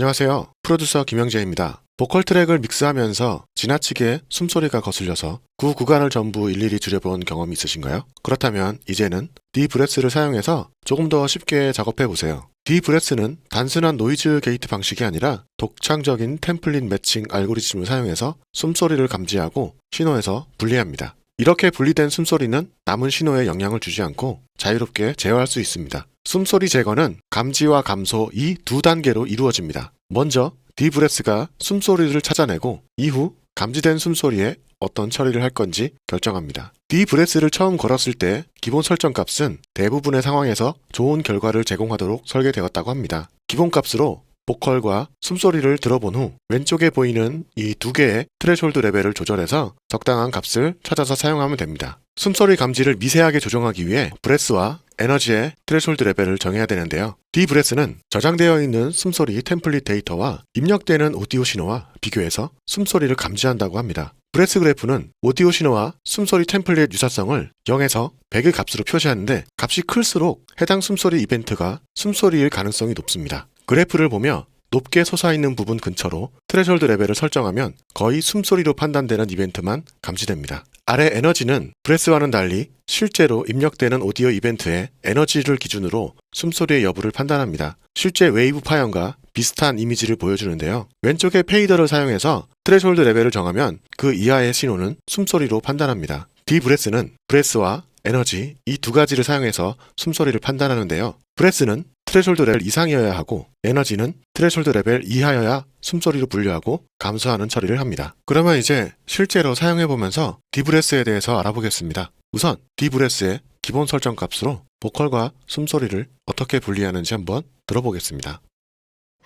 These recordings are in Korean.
안녕하세요. 프로듀서 김영재입니다. 보컬 트랙을 믹스하면서 지나치게 숨소리가 거슬려서 그 구간을 전부 일일이 줄여본 경험이 있으신가요? 그렇다면 이제는 디브레스를 사용해서 조금 더 쉽게 작업해보세요. 디브레스는 단순한 노이즈 게이트 방식이 아니라 독창적인 템플릿 매칭 알고리즘을 사용해서 숨소리를 감지하고 신호에서 분리합니다. 이렇게 분리된 숨소리는 남은 신호에 영향을 주지 않고 자유롭게 제어할 수 있습니다. 숨소리 제거는 감지와 감소 이 두 단계로 이루어집니다. 먼저 디브레스가 숨소리를 찾아내고 이후 감지된 숨소리에 어떤 처리를 할 건지 결정합니다. 디브레스를 처음 걸었을 때 기본 설정 값은 대부분의 상황에서 좋은 결과를 제공하도록 설계되었다고 합니다. 기본 값으로 보컬과 숨소리를 들어본 후 왼쪽에 보이는 이 두 개의 트레շ홀드 레벨을 조절해서 적당한 값을 찾아서 사용하면 됩니다. 숨소리 감지를 미세하게 조정하기 위해 브레스와 에너지의 트레շ홀드 레벨을 정해야 되는데요. 디브레스는 저장되어 있는 숨소리 템플릿 데이터와 입력되는 오디오 신호와 비교해서 숨소리를 감지한다고 합니다. 브레스 그래프는 오디오 신호와 숨소리 템플릿 유사성을 0에서 100의 값으로 표시하는데 값이 클수록 해당 숨소리 이벤트가 숨소리일 가능성이 높습니다. 그래프를 보며 높게 솟아있는 부분 근처로 트레셔홀드 레벨을 설정하면 거의 숨소리로 판단되는 이벤트만 감지됩니다. 아래 에너지는 브레스와는 달리 실제로 입력되는 오디오 이벤트의 에너지를 기준으로 숨소리의 여부를 판단합니다. 실제 웨이브 파형과 비슷한 이미지를 보여주는데요. 왼쪽의 페이더를 사용해서 트레셔홀드 레벨을 정하면 그 이하의 신호는 숨소리로 판단합니다. 디브레스는 브레스와 에너지 이 두 가지를 사용해서 숨소리를 판단하는데요. 브레스는 트레շ홀드 레벨 이상이어야 하고 에너지는 트레շ홀드 레벨 이하여야 숨소리로 분류하고 감소하는 처리를 합니다. 그러면 이제 실제로 사용해보면서 디브레스에 대해서 알아보겠습니다. 우선 디브레스의 기본 설정 값으로 보컬과 숨소리를 어떻게 분리하는지 한번 들어보겠습니다.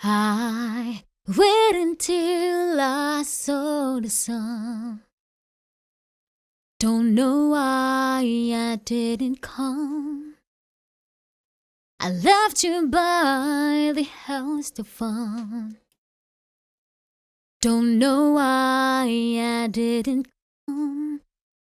I wait until I saw the sun. Don't know why I didn't come. I left you by the house to fun. Don't know why I didn't come.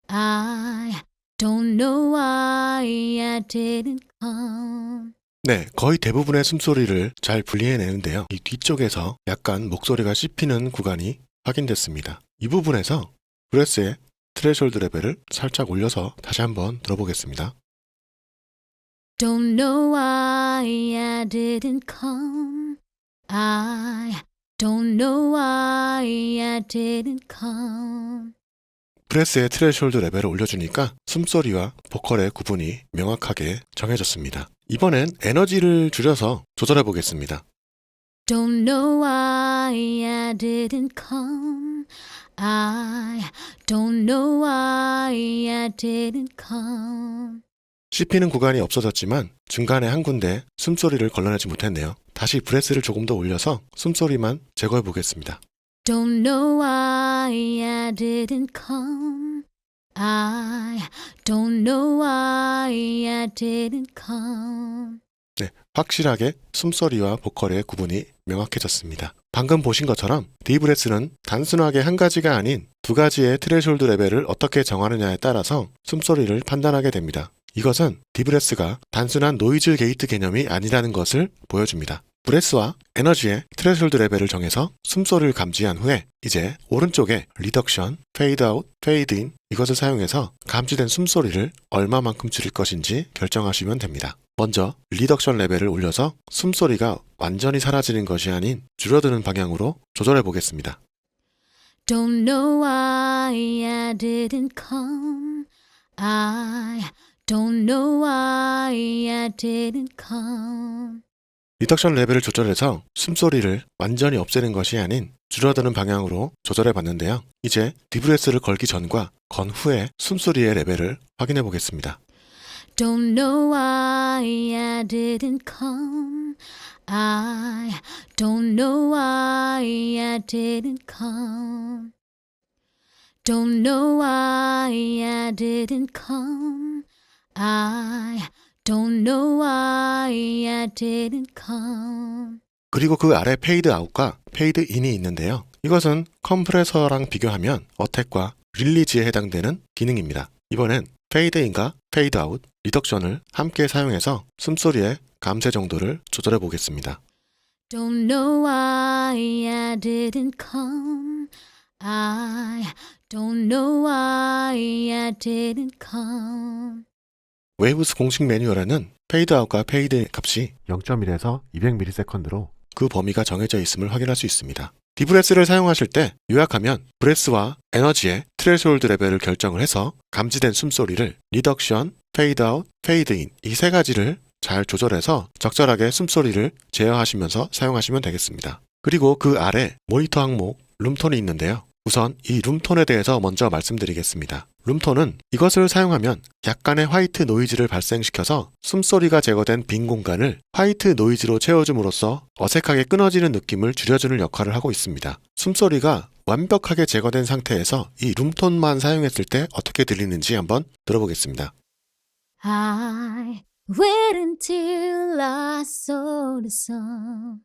I don't know why I didn't come. 네, 거의 대부분의 숨소리를 잘 분리해내는데요. 이 뒤쪽에서 약간 목소리가 씹히는 구간이 확인됐습니다. 이 부분에서 브레스의 트레셔홀드 레벨을 살짝 올려서 다시 한번 들어보겠습니다. Don't know why I didn't come. I don't know why I didn't come. 브레스의 트레셔홀드 레벨을 올려주니까 숨소리와 보컬의 구분이 명확하게 정해졌습니다. 이번엔 에너지를 줄여서 조절해 보겠습니다. Don't know why I didn't come. I don't know why I didn't come. 씹히는 구간이 없어졌지만 중간에 한 군데 숨소리를 걸러내지 못했네요. 다시 브레스를 조금 더 올려서 숨소리만 제거해 보겠습니다. Don't know why I didn't come. I don't know why I didn't come. 네, 확실하게 숨소리와 보컬의 구분이 명확해졌습니다. 방금 보신 것처럼 디브레스는 단순하게 한 가지가 아닌 두 가지의 트레셔홀드 레벨을 어떻게 정하느냐에 따라서 숨소리를 판단하게 됩니다. 이것은 디브레스가 단순한 노이즈 게이트 개념이 아니라는 것을 보여줍니다. 브레스와 에너지의 트레셔홀드 레벨을 정해서 숨소리를 감지한 후에 이제 오른쪽에 리덕션, 페이드 아웃, 페이드 인 이것을 사용해서 감지된 숨소리를 얼마만큼 줄일 것인지 결정하시면 됩니다. 먼저 리덕션 레벨을 올려서 숨소리가 완전히 사라지는 것이 아닌 줄어드는 방향으로 조절해 보겠습니다. Don't know why I didn't come. I don't know why I didn't come. 리덕션 레벨을 조절해서 숨소리를 완전히 없애는 것이 아닌 줄어드는 방향으로 조절해 봤는데요. 이제 디브레스를 걸기 전과 건 후의 숨소리의 레벨을 확인해 보겠습니다. Don't know why I didn't come. I don't know why I didn't come. Don't know why I didn't come. I don't know why I didn't come. 그리고 그 아래 페이드 아웃과 페이드 인이 있는데요. 이것은 컴프레서랑 비교하면 어택과 릴리즈에 해당되는 기능입니다. 이번엔 페이드 인과 페이드 아웃, 리덕션을 함께 사용해서 숨소리의 감쇄 정도를 조절해 보겠습니다. Don't know why I didn't come. I don't know why I didn't come. 웨이브스 공식 매뉴얼에는 페이드 아웃과 페이드 값이 0.1에서 200ms로 그 범위가 정해져 있음을 확인할 수 있습니다. 디브레스를 사용하실 때 요약하면 브레스와 에너지의 트레시홀드 레벨을 결정을 해서 감지된 숨소리를 리덕션, 페이드 아웃, 페이드 인 이 세 가지를 잘 조절해서 적절하게 숨소리를 제어하시면서 사용하시면 되겠습니다. 그리고 그 아래 모니터 항목 룸톤이 있는데요. 우선 이 룸톤에 대해서 먼저 말씀드리겠습니다. 룸톤은 이것을 사용하면 약간의 화이트 노이즈를 발생시켜서 숨소리가 제거된 빈 공간을 화이트 노이즈로 채워줌으로써 어색하게 끊어지는 느낌을 줄여주는 역할을 하고 있습니다. 숨소리가 완벽하게 제거된 상태에서 이 룸톤만 사용했을 때 어떻게 들리는지 한번 들어보겠습니다. I wait until I saw the sun.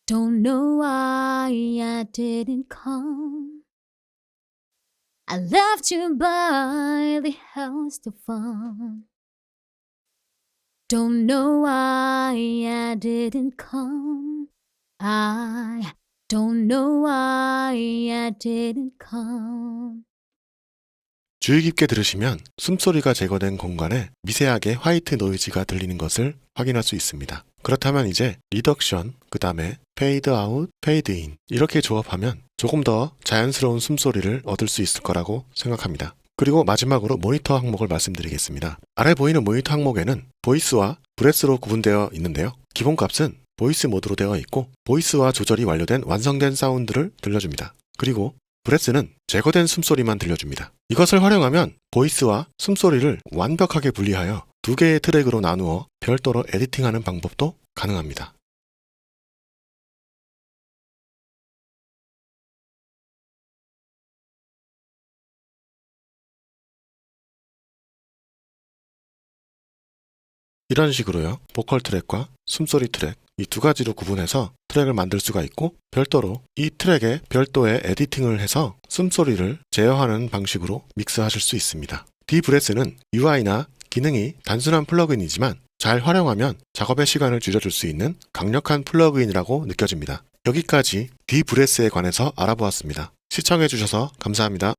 Don't know why I didn't come. I left you by the house to fun. Don't know why I didn't come. I don't know why I didn't come. 주의 깊게 들으시면 숨소리가 제거된 공간에 미세하게 화이트 노이즈가 들리는 것을 확인할 수 있습니다. 그렇다면 이제 리덕션, 그 다음에 페이드 아웃, 페이드 인 이렇게 조합하면 조금 더 자연스러운 숨소리를 얻을 수 있을 거라고 생각합니다. 그리고 마지막으로 모니터 항목을 말씀드리겠습니다. 아래 보이는 모니터 항목에는 보이스와 브레스로 구분되어 있는데요. 기본값은 보이스 모드로 되어 있고 보이스와 조절이 완료된 완성된 사운드를 들려줍니다. 그리고 브레스는 제거된 숨소리만 들려줍니다. 이것을 활용하면 보이스와 숨소리를 완벽하게 분리하여 두 개의 트랙으로 나누어 별도로 에디팅하는 방법도 가능합니다. 이런 식으로요. 보컬 트랙과 숨소리 트랙 이 두 가지로 구분해서 트랙을 만들 수가 있고 별도로 이 트랙에 별도의 에디팅을 해서 숨소리를 제어하는 방식으로 믹스하실 수 있습니다. 디브레스는 UI나 기능이 단순한 플러그인이지만 잘 활용하면 작업의 시간을 줄여줄 수 있는 강력한 플러그인이라고 느껴집니다. 여기까지 디브레스에 관해서 알아보았습니다. 시청해주셔서 감사합니다.